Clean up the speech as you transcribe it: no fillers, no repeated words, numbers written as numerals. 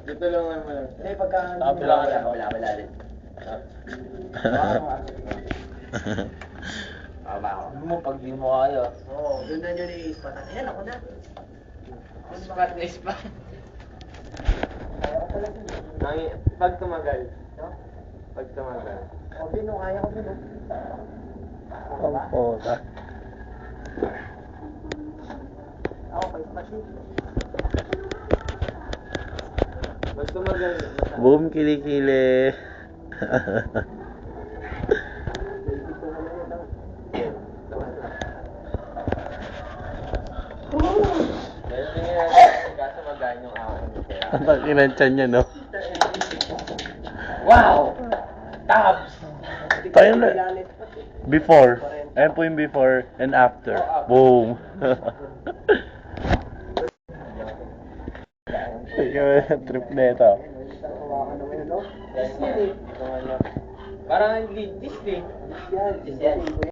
Dito lang naman. Eh, pagka... Kabila rin. Tama ako. Ano mo, pag di mo kaya. Oo, doon na nyo ni-ispatan. Ayan, ako na. Spot na spot. Kaya ko pala din. Pag tumagal. Pag tumagal. O, Bino, kaya ko, Bino. Ang puta. Ako, pa machine. Pag tumagal. Boom, kilikili. Kaso magaan yung akin. Ang takinan tiyan niya, no? Wow! Tabs! Tayo na. Before. Ayan po yung before and after. Boom. Trip na ito. Parang lead this eh. Yan.